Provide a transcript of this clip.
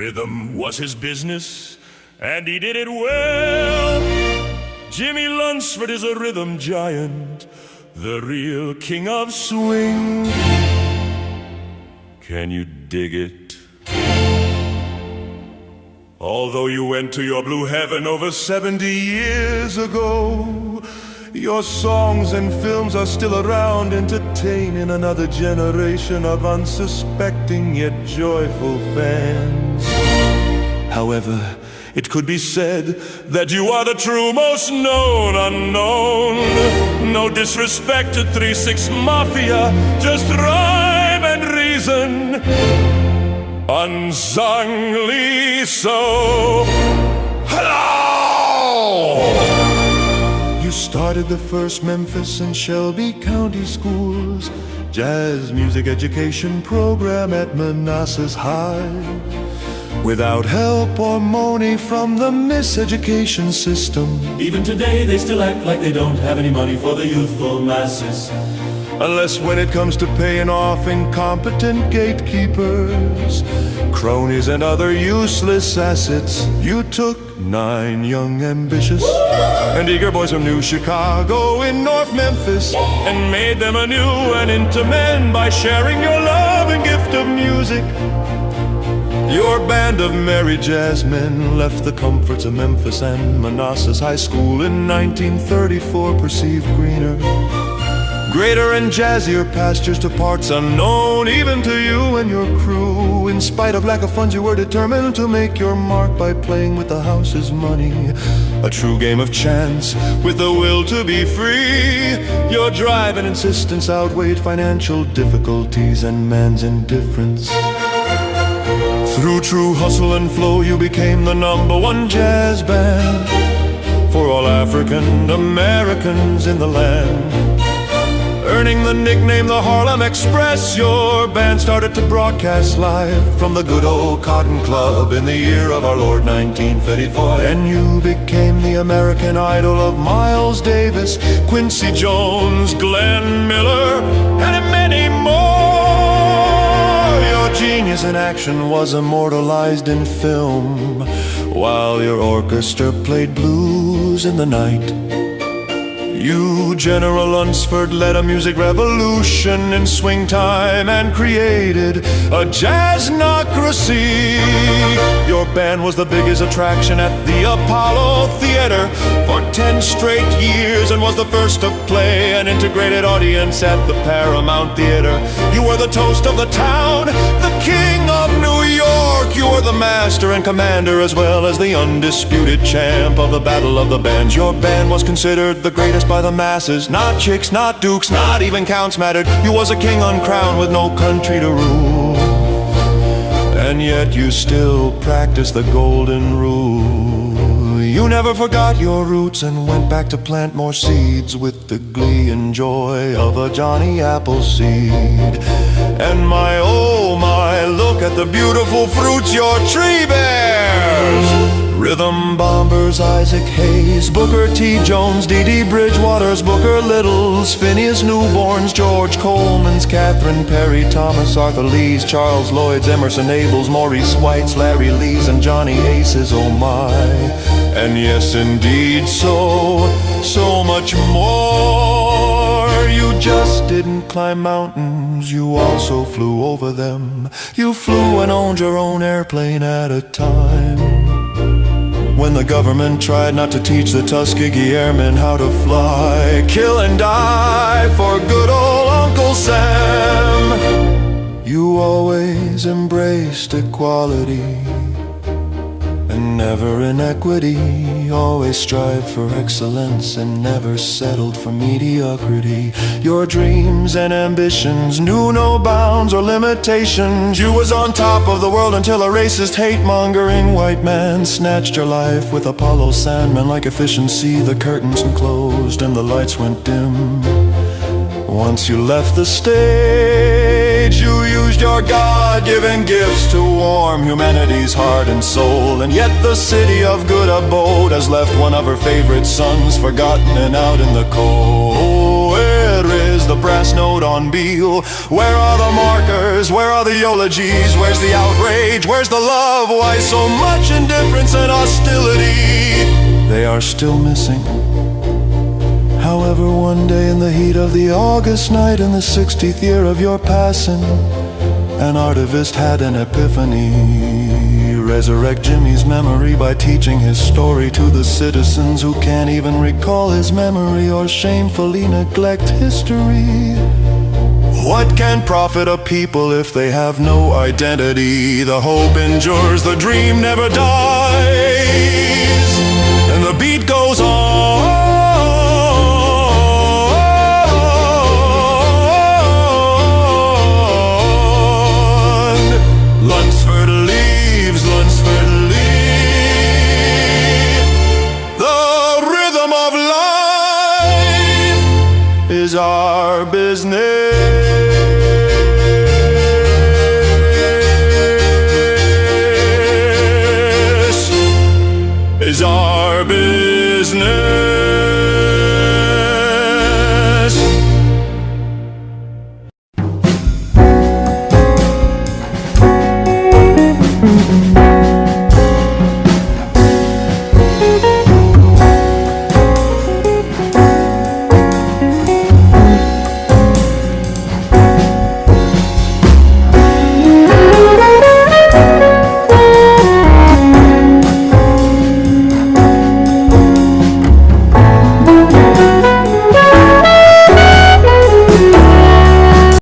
Rhythm was his business, and he did it well. Jimmie Lunceford is a rhythm giant, the real king of swing. Can you dig it? Although you went to your blue heaven over 70 years ago, your songs and films are still around, entertaining another generation of unsuspecting yet joyful fans. However, it could be said that you are the true most known unknown. No disrespect to 3-6 Mafia, just rhyme and reason. Unsung-ING-LY So. Hello! You started the first Memphis and Shelby County Schools jazz music education program at Manassas High. Without help or MO-Ney from the miseducation system, even today they still act like they don't have any money for the youthful masses. Unless when it comes to paying off incompetent gatekeepers, cronies and other useless assets, you took 9 young, ambitious, and eager boys from New Chicago in North Memphis and made them anew and into men by sharing your love and gift of music. Your band of merry jazzmen left the comforts of Memphis and Manassas High School in 1934, perceived greener, greater and jazzier pastures to parts unknown even to you and your crew. In spite of lack of funds, you were determined to make your mark by playing with the house's money, a true game of chance with the will to be free. Your drive and insistence outweighed financial difficulties and man's indifference. Through true hustle and flow, you became the #1 jazz band for all African Americans in the land. Earning the nickname the Harlem Express, your band started to broadcast live from the good old Cotton Club in the year of our Lord 1934. And you became the American Idol of Miles Davis, Quincy Jones, Glenn Miller, and many more. Your genius in action was immortalized in film, while your orchestra played blues in the night. You, General Lunceford, led a music revolution in swing time and created a jazznocracy. Your band was the biggest attraction at the Apollo Theater for 10 straight years and was the first to play an integrated audience at the Paramount Theater. You were the toast of the town, the king of New York. You were the master and commander as well as the undisputed champ of the Battle of the Bands. Your band was considered the greatest by the masses. Not chicks, not dukes, not even counts mattered. You was a king uncrowned with no country to rule, and yet you still practice the golden rule. You never forgot your roots and went back to plant more seeds with the glee and joy of a Johnny Appleseed. And my, oh my, look at the beautiful fruits your tree bears. Rhythm bombers, Isaac Hayes, Booker T. Jones, Dee Bridgewater's, Booker Littles, Phineas Newborns, George Coleman's, Catherine Perry, Thomas Arthur Lee's, Charles Lloyd's, Emerson Abel's, Maurice White's, Larry Lee's, and Johnny Ace's, oh my. And yes, indeed, so much more. You just didn't climb mountains, you also flew over them. You flew and owned your own airplane at a time. When the government tried not to teach the Tuskegee Airmen how to fly, kill and die for good old Uncle Sam. You always embraced equality and never inequity, always strived for excellence and never settled for mediocrity. Your dreams and ambitions knew no bounds or limitations. You was on top of the world until a racist, hate-mongering white man snatched your life with Apollo Sandman. Like efficiency, the curtains closed and the lights went dim. Once you left the stage, you used your God-given gifts to warm humanity's heart and soul. And yet the city of good abode has left one of her favorite sons forgotten and out in the cold. Where is the brass note on Beale? Where are the markers? Where are the eulogies? Where's the outrage? Where's the love? Why so much indifference and hostility? They are still missing. However, one day in the heat of the August night, in the 60th year of your passing, an artivist had an epiphany. Resurrect Jimmie's memory by teaching his story to the citizens who can't even recall his memory or shamefully neglect history. What can profit a people if they have no identity? The hope endures, the dream never dies, and the beat goes on. Lunceford leaves, Lunceford leaves. The rhythm of life is our business. Is our business.